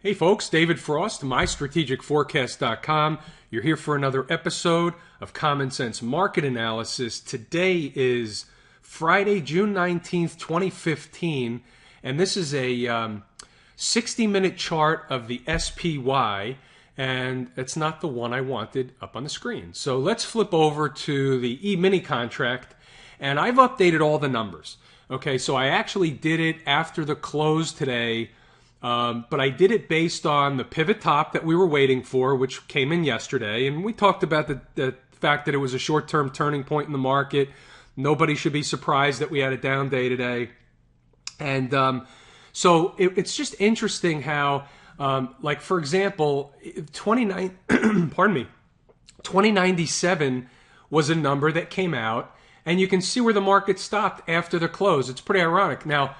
Hey folks, David Frost, mystrategicforecast.com. You're here for another episode of Common Sense Market Analysis. Today is Friday, June 19th, 2015, and this is a 60-minute chart of the SPY, and it's not the one I wanted up on the screen. So let's flip over to the E-mini contract, and I've updated all the numbers. Okay, so I actually did it after the close today. But I did it based on the pivot top that we were waiting for, which came in yesterday. And we talked about the fact that it was a short-term turning point in the market. Nobody should be surprised that we had a down day today. And so it's just interesting how, like, for example, 2097 was a number that came out. And you can see where the market stopped after the close. It's pretty ironic. Now,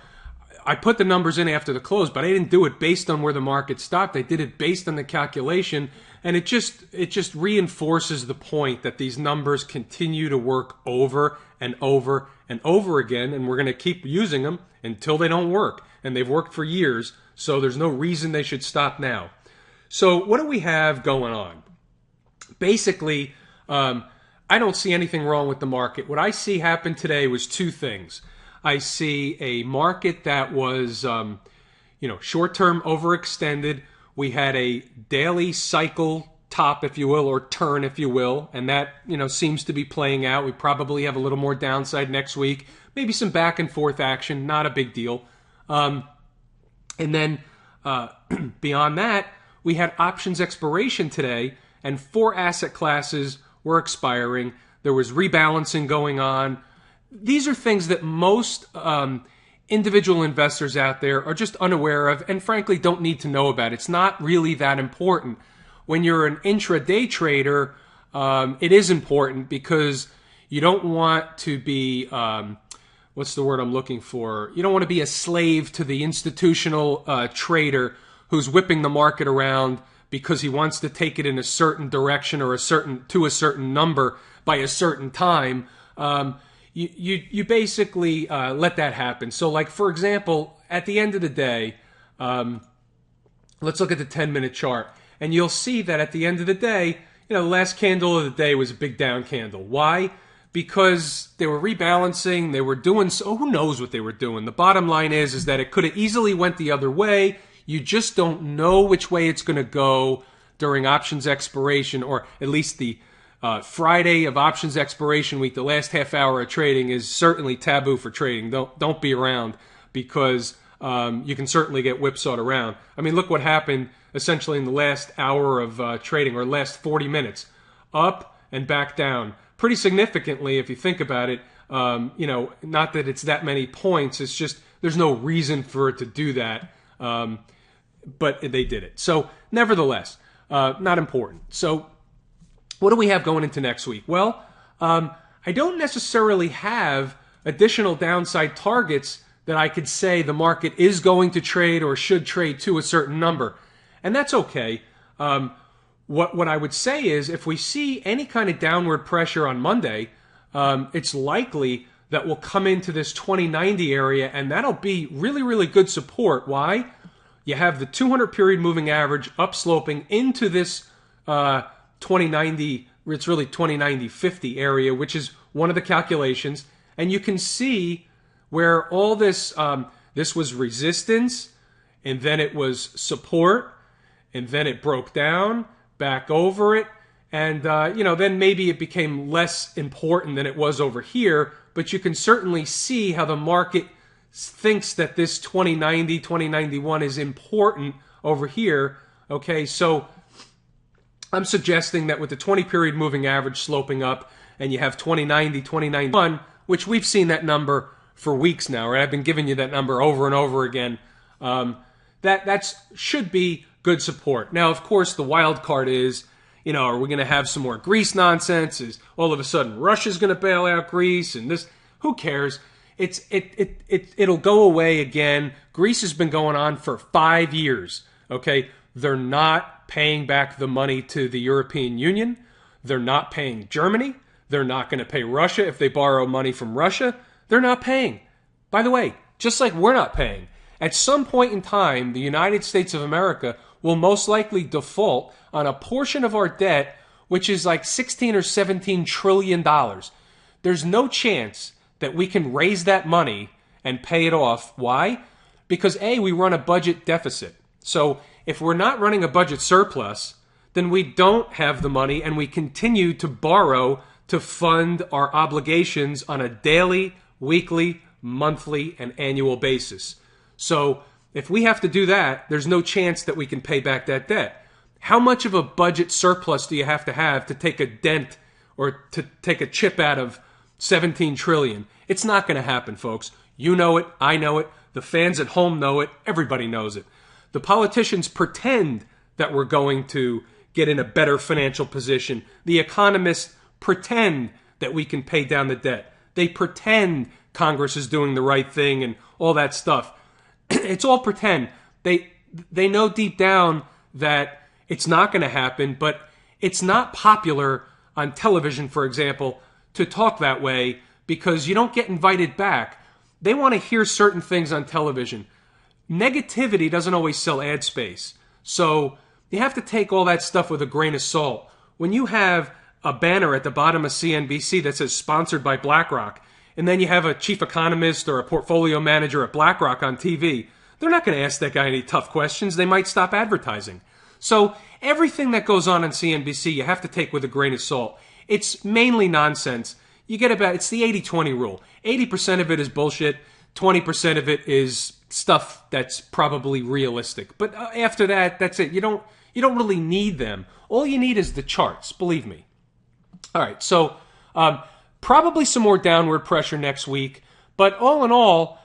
I put the numbers in after the close, but I didn't do it based on where the market stopped. I did it based on the calculation, and it just reinforces the point that these numbers continue to work over and over and over again, and we're going to keep using them until they don't work. And they've worked for years, so there's no reason they should stop now. So what do we have going on? Basically, I don't see anything wrong with the market. What I see happen today was two things. I see a market that was, short-term overextended. We had a daily cycle top, if you will, or turn, if you will, and that, seems to be playing out. We probably have a little more downside next week, maybe some back and forth action, not a big deal. And then beyond that, we had options expiration today, and 4 asset classes were expiring. There was rebalancing going on. These are things that most individual investors out there are just unaware of and frankly don't need to know about. It's not really that important. When you're an intraday trader, it is important because you don't want to be, what's the word I'm looking for? You don't want to be a slave to the institutional trader who's whipping the market around because he wants to take it in a certain direction or to a certain number by a certain time. You basically let that happen. So, like, for example, at the end of the day, let's look at the 10-minute chart. And you'll see that at the end of the day, the last candle of the day was a big down candle. Why? Because they were rebalancing. They were doing so. Who knows what they were doing? The bottom line is that it could have easily went the other way. You just don't know which way it's going to go during options expiration, or at least the Friday of options expiration week. The last half hour of trading is certainly taboo for trading. Don't be around because you can certainly get whipsawed around. I mean, look what happened essentially in the last hour of trading, or last 40 minutes. Up and back down pretty significantly if you think about it. Not that it's that many points. It's just there's no reason for it to do that. But they did it. So nevertheless, not important. So what do we have going into next week? Well, I don't necessarily have additional downside targets that I could say the market is going to trade or should trade to a certain number. And that's okay. What I would say is if we see any kind of downward pressure on Monday, it's likely that we'll come into this 2090 area, and that'll be really, really good support. Why? You have the 200 period moving average upsloping into this 2090, it's really 2090-50 area, which is one of the calculations. And you can see where all this, this was resistance, and then it was support, and then it broke down, back over it. And, then maybe it became less important than it was over here. But you can certainly see how the market thinks that this 2090, 2091 is important over here. Okay, so I'm suggesting that with the 20-period moving average sloping up and you have 2090, 2091, which we've seen that number for weeks now, right? I've been giving you that number over and over again. That should be good support. Now, of course, the wild card is, are we going to have some more Greece nonsense? Is all of a sudden Russia's going to bail out Greece? And this, who cares? It'll go away again. Greece has been going on for 5 years, okay? They're not paying back the money to the European Union. They're not paying Germany. They're not going to pay Russia if they borrow money from Russia. They're not paying. By the way, just like we're not paying. At some point in time, the United States of America will most likely default on a portion of our debt, which is like 16 or 17 trillion dollars. There's no chance that we can raise that money and pay it off. Why? Because A, we run a budget deficit. So if we're not running a budget surplus, then we don't have the money and we continue to borrow to fund our obligations on a daily, weekly, monthly, and annual basis. So if we have to do that, there's no chance that we can pay back that debt. How much of a budget surplus do you have to take a dent or to take a chip out of 17 trillion? It's not going to happen, folks. You know it. I know it. The fans at home know it. Everybody knows it. The politicians pretend that we're going to get in a better financial position. The economists pretend that we can pay down the debt. They pretend Congress is doing the right thing and all that stuff. It's all pretend. They know deep down that it's not going to happen, but it's not popular on television, for example, to talk that way because you don't get invited back. They want to hear certain things on television. Negativity doesn't always sell ad space. So you have to take all that stuff with a grain of salt. When you have a banner at the bottom of CNBC that says sponsored by BlackRock, and then you have a chief economist or a portfolio manager at BlackRock on TV, they're not going to ask that guy any tough questions. They might stop advertising. So everything that goes on CNBC, you have to take with a grain of salt. It's mainly nonsense. It's the 80-20 rule. 80% of it is bullshit. 20% of it is stuff that's probably realistic. But after that, that's it. You don't really need them. All you need is the charts, believe me. All right, so probably some more downward pressure next week. But all in all,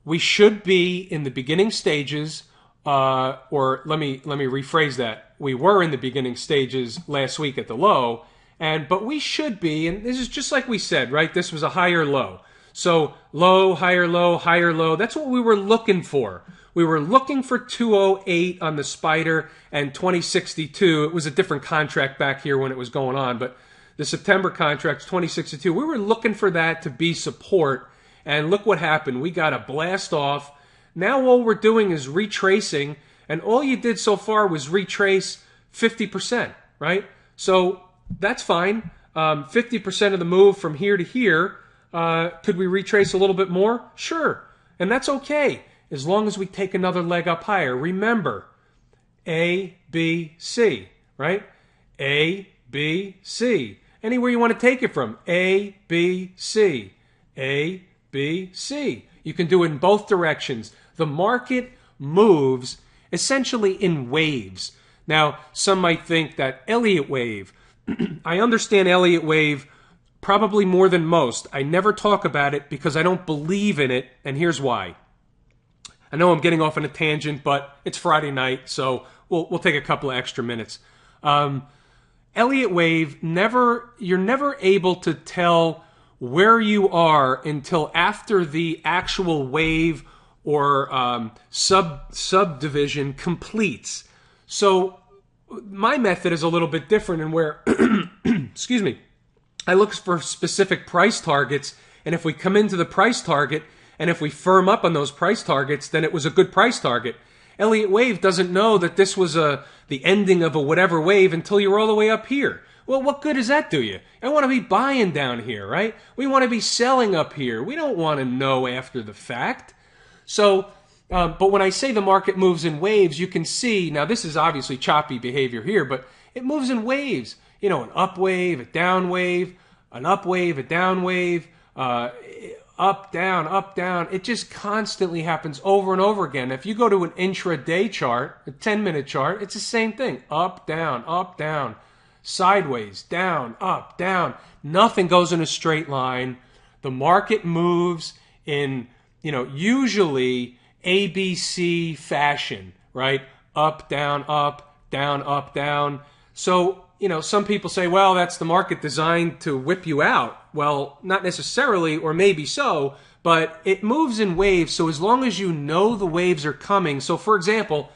we should be in the beginning stages, or let me rephrase that. We were in the beginning stages last week at the low, but we should be, and this is just like we said, right? This was a higher low. So low, higher low, higher low. That's what we were looking for. We were looking for 208 on the spider and 2062. It was a different contract back here when it was going on, but the September contract's 2062. We were looking for that to be support, and look what happened. We got a blast off. Now all we're doing is retracing, and all you did so far was retrace 50%, right? So that's fine. 50% of the move from here to here. Could we retrace a little bit more? Sure. And that's okay, as long as we take another leg up higher. Remember, A, B, C, right? A, B, C. Anywhere you want to take it from. A, B, C. A, B, C. You can do it in both directions. The market moves essentially in waves. Now, some might think that Elliott wave. I understand Elliott wave probably more than most. I never talk about it because I don't believe in it, and here's why. I know I'm getting off on a tangent, but it's Friday night, so we'll take a couple of extra minutes. Elliott wave, you're never able to tell where you are until after the actual wave or subdivision completes. So my method is a little bit different in where, excuse me, I look for specific price targets, and if we come into the price target, and if we firm up on those price targets, then it was a good price target. Elliott wave doesn't know that this was the ending of a whatever wave until you're all the way up here. Well, what good does that do you? I want to be buying down here, right? We want to be selling up here. We don't want to know after the fact. So, but when I say the market moves in waves, you can see, now this is obviously choppy behavior here, but it moves in waves. You know, an up wave, a down wave, an up wave, a down wave, up, down. It just constantly happens over and over again. If you go to an intraday chart, a 10-minute chart, it's the same thing. Up, down, sideways, down, up, down. Nothing goes in a straight line. The market moves in, usually ABC fashion, right? Up, down, up, down. So, some people say, well, that's the market designed to whip you out. Well, not necessarily, or maybe so, but it moves in waves. So as long as you know the waves are coming. So for example,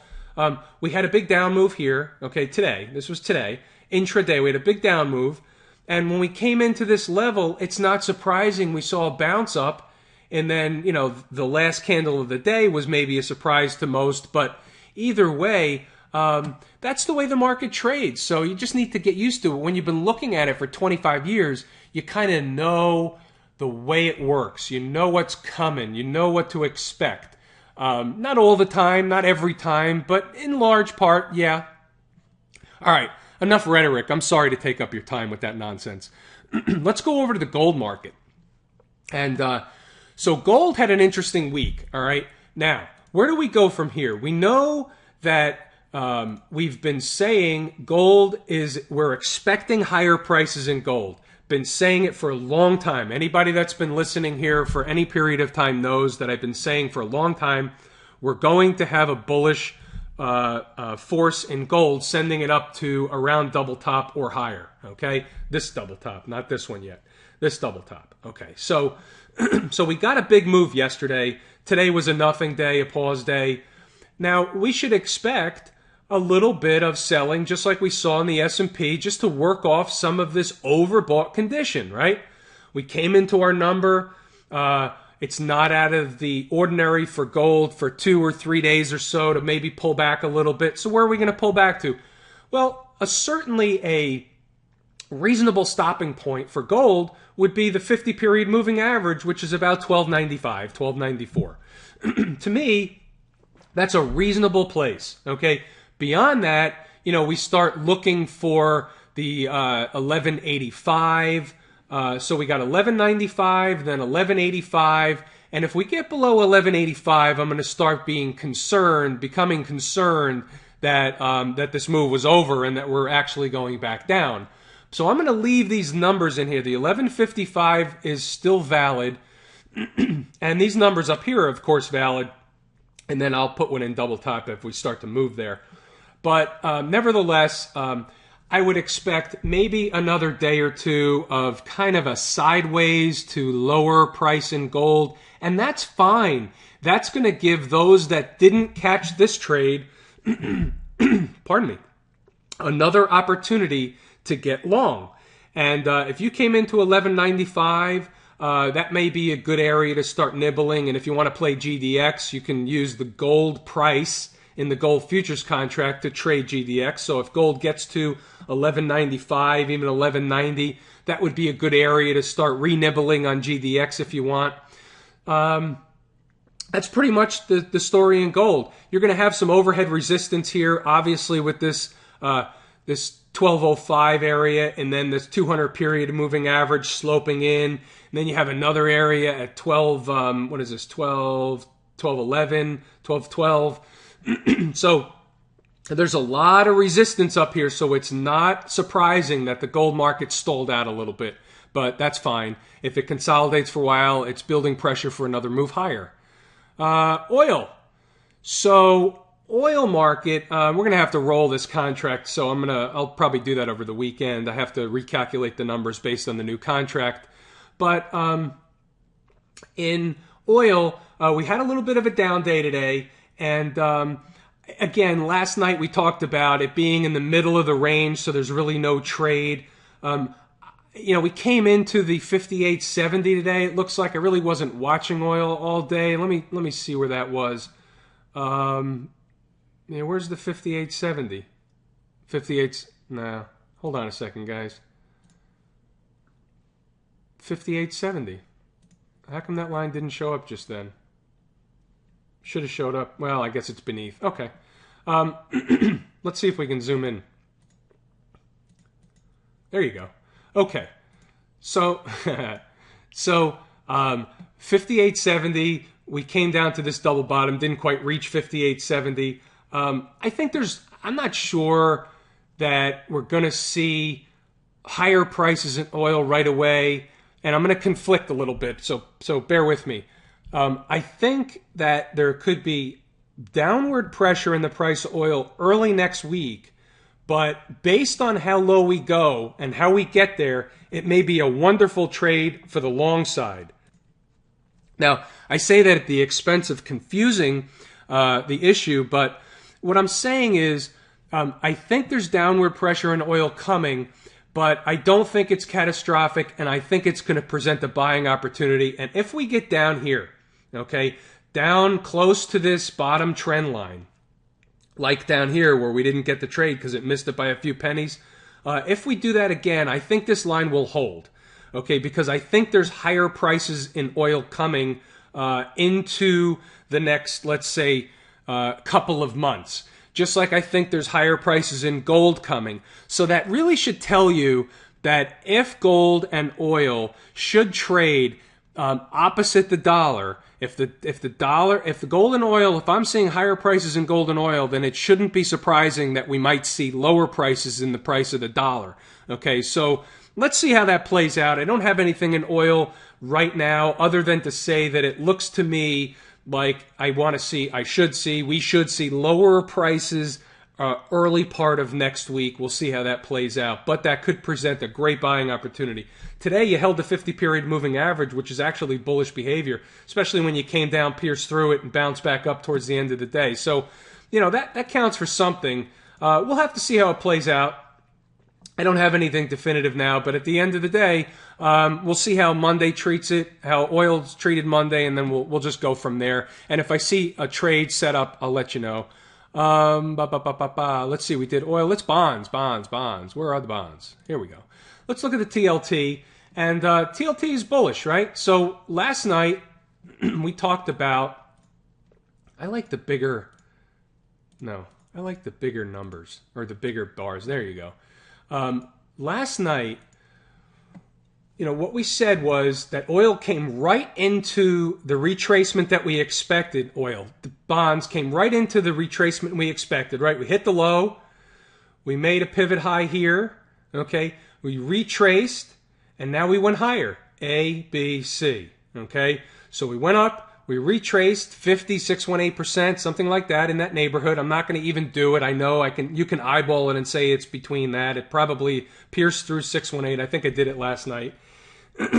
we had a big down move here, okay, today. This was today. Intraday, we had a big down move. And when we came into this level, it's not surprising we saw a bounce up. And then, the last candle of the day was maybe a surprise to most. But either way, That's the way the market trades. So you just need to get used to it. When you've been looking at it for 25 years, you kind of know the way it works. You know what's coming. You know what to expect. Not all the time, not every time, but in large part, yeah. All right, enough rhetoric. I'm sorry to take up your time with that nonsense. Let's go over to the gold market. And so gold had an interesting week, all right? Now, where do we go from here? We know that we've been saying we're expecting higher prices in gold. Been saying it for a long time. Anybody that's been listening here for any period of time knows that I've been saying for a long time, we're going to have a bullish force in gold, sending it up to around double top or higher, okay? This double top, not this one yet. This double top, okay? So, so we got a big move yesterday. Today was a nothing day, a pause day. Now, we should expect a little bit of selling, just like we saw in the S&P, just to work off some of this overbought condition, right? We came into our number. It's not out of the ordinary for gold for 2 or 3 days or so to maybe pull back a little bit. So where are we going to pull back to? Well, certainly a reasonable stopping point for gold would be the 50-period moving average, which is about 1295, 1294. To me, that's a reasonable place, okay? Beyond that, we start looking for the 1185. So we got 1195, then 1185. And if we get below 1185, I'm going to start becoming concerned that that this move was over and that we're actually going back down. So I'm going to leave these numbers in here. The 1155 is still valid. And these numbers up here are, of course, valid. And then I'll put one in double top if we start to move there. But nevertheless, I would expect maybe another day or two of kind of a sideways to lower price in gold. And that's fine. That's going to give those that didn't catch this trade, pardon me, another opportunity to get long. And if you came into 1195, that may be a good area to start nibbling. And if you want to play GDX, you can use the gold price in the gold futures contract to trade GDX. So if gold gets to 1195, even 1190, that would be a good area to start re-nibbling on GDX if you want. That's pretty much the story in gold. You're going to have some overhead resistance here, obviously, with this 1205 area, and then this 200 period moving average sloping in. And then you have another area at 1211, 1212. So there's a lot of resistance up here, so it's not surprising that the gold market stalled out a little bit. But that's fine. If it consolidates for a while, it's building pressure for another move higher. Oil. So oil market, we're going to have to roll this contract, so I'll probably do that over the weekend. I have to recalculate the numbers based on the new contract. But in oil, we had a little bit of a down day today. And again, last night we talked about it being in the middle of the range, so there's really no trade. We came into the 58.70 today. It looks like I really wasn't watching oil all day. Let me see where that was. Where's the 58.70? 58. Nah, hold on a second, guys. 58.70. How come that line didn't show up just then? Should have showed up. Well, I guess it's beneath. Okay. Let's see if we can zoom in. There you go. Okay. So, 58.70, we came down to this double bottom, didn't quite reach 58.70. I think I'm not sure that we're going to see higher prices in oil right away, and I'm going to conflict a little bit, so bear with me. I think that there could be downward pressure in the price of oil early next week, but based on how low we go and how we get there, it may be a wonderful trade for the long side. Now, I say that at the expense of confusing the issue, but what I'm saying is I think there's downward pressure in oil coming, but I don't think it's catastrophic, and I think it's going to present a buying opportunity. And if we get down here, okay, down close to this bottom trend line, like down here where we didn't get the trade because it missed it by a few pennies. If we do that again, I think this line will hold, okay, because I think there's higher prices in oil coming into the next, let's say, couple of months. Just like I think there's higher prices in gold coming. So that really should tell you that if gold and oil should trade opposite the dollar, if the gold and oil, if I'm seeing higher prices in gold and oil, then it shouldn't be surprising that we might see lower prices in the price of the dollar. Okay, so let's see how that plays out. I don't have anything in oil right now other than to say that it looks to me like we should see lower prices early part of next week. We'll see how that plays out, but that could present a great buying opportunity. Today you held the 50-period moving average, which is actually bullish behavior, especially when you came down, pierced through it, and bounced back up towards the end of the day. So, that counts for something. We'll have to see how it plays out. I don't have anything definitive now, but at the end of the day, we'll see how Monday treats it, how oil's treated Monday, and then we'll just go from there. And if I see a trade set up, I'll let you know. Let's see, we did oil. Let's bonds. Where are the bonds? Here we go. Let's look at the TLT. And TLT is bullish, right? So last night, we talked about, I like the bigger numbers, or the bigger bars. There you go. Last night, what we said was that oil came right into the retracement that we expected. The bonds came right into the retracement we expected, right? We hit the low. We made a pivot high here, okay? We retraced, and now we went higher. A, B, C, okay? So we went up. We retraced 6.18%, something like that, in that neighborhood. I'm not going to even do it. I know you can eyeball it and say it's between that. It probably pierced through 618. I think I did it last night.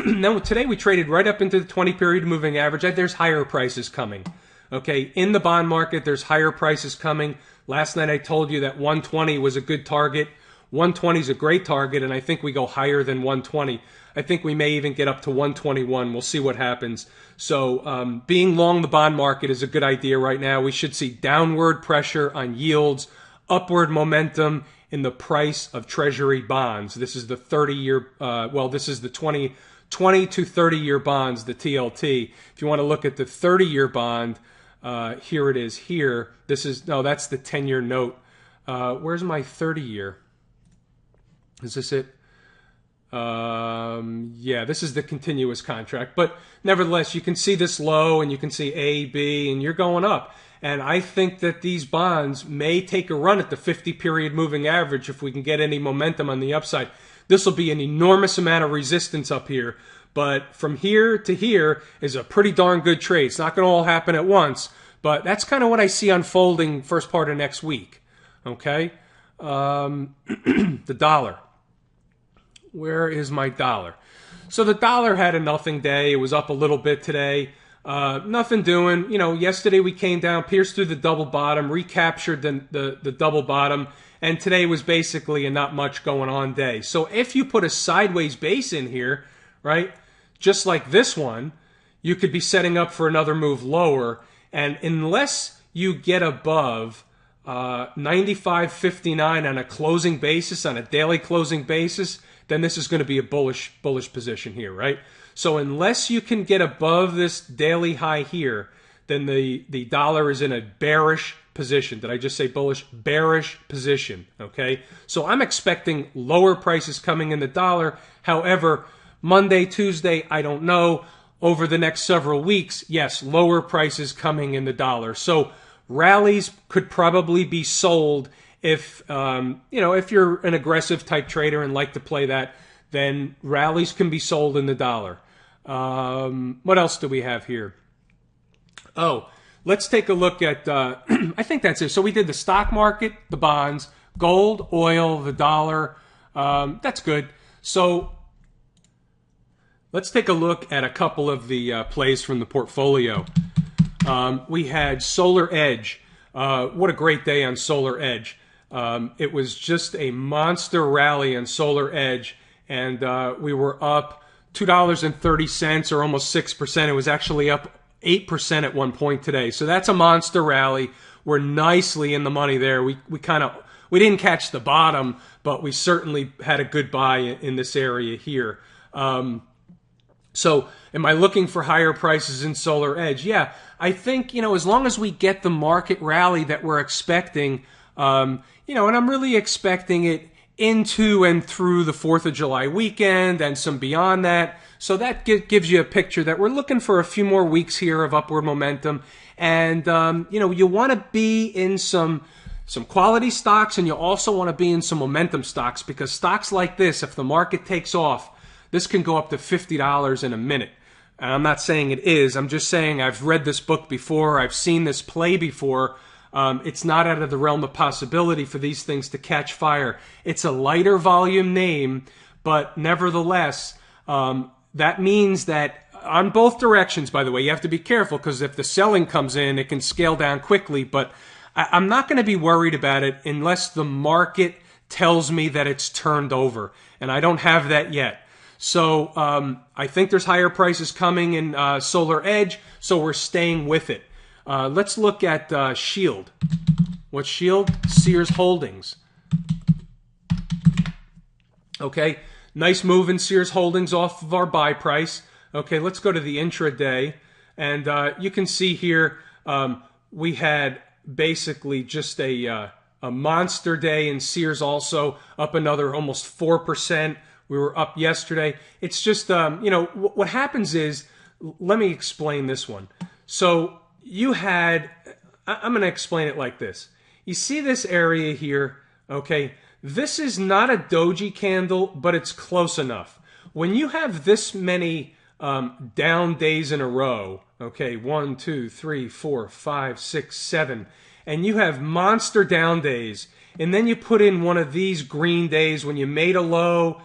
Now today we traded right up into the 20-period moving average. There's higher prices coming. Okay, in the bond market, there's higher prices coming. Last night I told you that 120 was a good target. 120 is a great target, and I think we go higher than 120. I think we may even get up to 121. We'll see what happens. So being long the bond market is a good idea right now. We should see downward pressure on yields, upward momentum in the price of Treasury bonds. This is the 30-year, this is the 20 to 30-year bonds, the TLT. If you want to look at the 30-year bond, here it is here. That's the 10-year note. Where's my 30-year? Is this it? This is the continuous contract. But nevertheless, you can see this low, and you can see A, B, and you're going up. And I think that these bonds may take a run at the 50-period moving average if we can get any momentum on the upside. This will be an enormous amount of resistance up here. But from here to here is a pretty darn good trade. It's not going to all happen at once, but that's kind of what I see unfolding first part of next week. Okay? The dollar. Where is my dollar? So the dollar had a nothing day. It was up a little bit today. Nothing doing. Yesterday we came down, pierced through the double bottom, recaptured the double bottom, and today was basically a not much going on day. So if you put a sideways base in here, right, just like this one, you could be setting up for another move lower. And unless you get above 95.59 on a closing basis, on a daily closing basis, then this is going to be a bullish position here, right? So unless you can get above this daily high here, then the dollar is in a bearish position. Did I just say bullish? Bearish position, okay? So I'm expecting lower prices coming in the dollar. However, Monday, Tuesday, I don't know. Over the next several weeks, yes, lower prices coming in the dollar. So rallies could probably be sold if you're an aggressive type trader and like to play that, then rallies can be sold in the dollar. What else do we have here? Oh, let's take a look at, I think that's it. So we did the stock market, the bonds, gold, oil, the dollar. That's good. So let's take a look at a couple of the plays from the portfolio. We had Solar Edge. What a great day on Solar Edge. It was just a monster rally on Solar Edge, and we were up $2.30 or almost 6%. It was actually up 8% at one point today. So that's a monster rally. we're nicely in the money there. We didn't catch the bottom, but we certainly had a good buy in this area here. So am I looking for higher prices in Solar Edge? Yeah, I think, as long as we get the market rally that we're expecting, and I'm really expecting it into and through the 4th of July weekend and some beyond that. So that gives you a picture that we're looking for a few more weeks here of upward momentum. And, you want to be in some quality stocks, and you also want to be in some momentum stocks, because stocks like this, if the market takes off, this can go up to $50 in a minute. And I'm not saying it is. I'm just saying I've read this book before. I've seen this play before. It's not out of the realm of possibility for these things to catch fire. It's a lighter volume name, but nevertheless, that means that on both directions, by the way, you have to be careful, because if the selling comes in, it can scale down quickly. But I'm not going to be worried about it unless the market tells me that it's turned over, and I don't have that yet. So I think there's higher prices coming in Solar Edge, so we're staying with it. Let's look at Shield. What's Shield? Sears Holdings. Okay, nice move in Sears Holdings off of our buy price. Okay, let's go to the intraday, and you can see here we had basically just a monster day in Sears, also up another almost 4%. We were up yesterday. It's just, what happens is, let me explain this one. So you had, I'm going to explain it like this. You see this area here, okay? This is not a doji candle, but it's close enough. When you have this many down days in a row, okay, 1, 2, 3, 4, 5, 6, 7, and you have monster down days, and then you put in one of these green days when you made a low,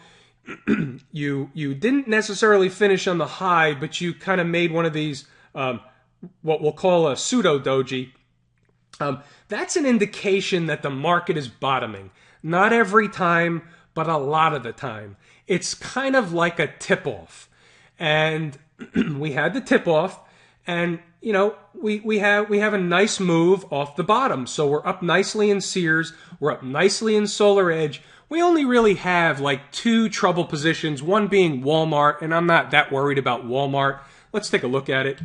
you didn't necessarily finish on the high, but you kind of made one of these, what we'll call a pseudo doji. That's an indication that the market is bottoming. Not every time, but a lot of the time. It's kind of like a tip-off. And we had the tip-off, and we have a nice move off the bottom. So we're up nicely in Sears, we're up nicely in Solar Edge. We only really have like 2 trouble positions, one being Walmart, and I'm not that worried about Walmart. Let's take a look at it.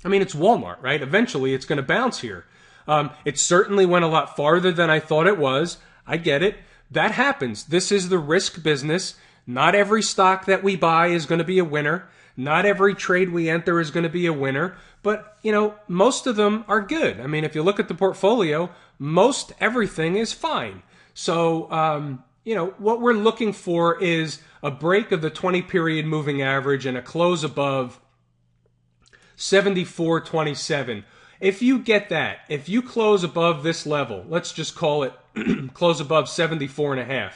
I mean, it's Walmart, right? Eventually, it's going to bounce here. It certainly went a lot farther than I thought it was. I get it. That happens. This is the risk business. Not every stock that we buy is going to be a winner. Not every trade we enter is going to be a winner. But, most of them are good. I mean, if you look at the portfolio, most everything is fine. So, what we're looking for is a break of the 20-period moving average and a close above 74.27. If you get that, if you close above this level, let's just call it close above 74.5,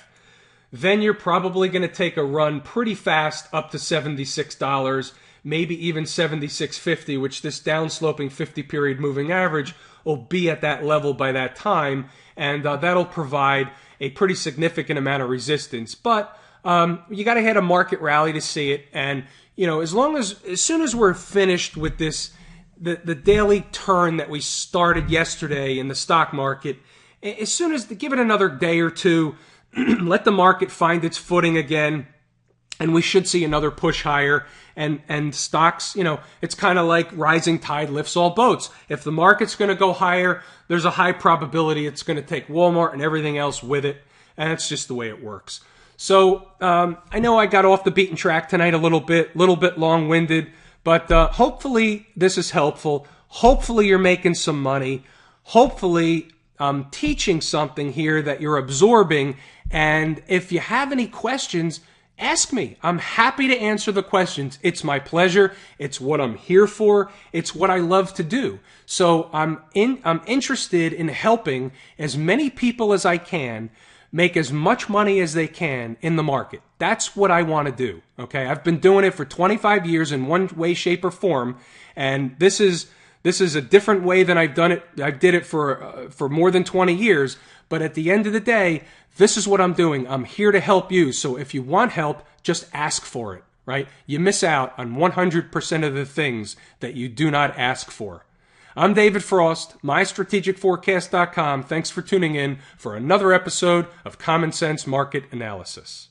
then you're probably going to take a run pretty fast up to $76, maybe even $76.50, which this downsloping 50-period moving average will be at that level by that time, and that'll provide a pretty significant amount of resistance. But you got to hit a market rally to see it, and as soon as we're finished with this, the daily turn that we started yesterday in the stock market, as soon as give it another day or two, let the market find its footing again, and we should see another push higher. And stocks, it's kind of like rising tide lifts all boats. If the market's going to go higher, there's a high probability it's going to take Walmart and everything else with it, and it's just the way it works. So I know I got off the beaten track tonight a little bit long-winded, but hopefully this is helpful. Hopefully you're making some money. Hopefully I'm teaching something here that you're absorbing, and if you have any questions, ask me. I'm happy to answer the questions. It's my pleasure. It's what I'm here for. It's what I love to do. So I'm interested in helping as many people as I can make as much money as they can in the market. That's what I want to do. Okay, I've been doing it for 25 years in one way, shape, or form, and this is a different way than I've done it. I did it for more than 20 years. But at the end of the day, this is what I'm doing. I'm here to help you. So if you want help, just ask for it, right? You miss out on 100% of the things that you do not ask for. I'm David Frost, mystrategicforecast.com. Thanks for tuning in for another episode of Common Sense Market Analysis.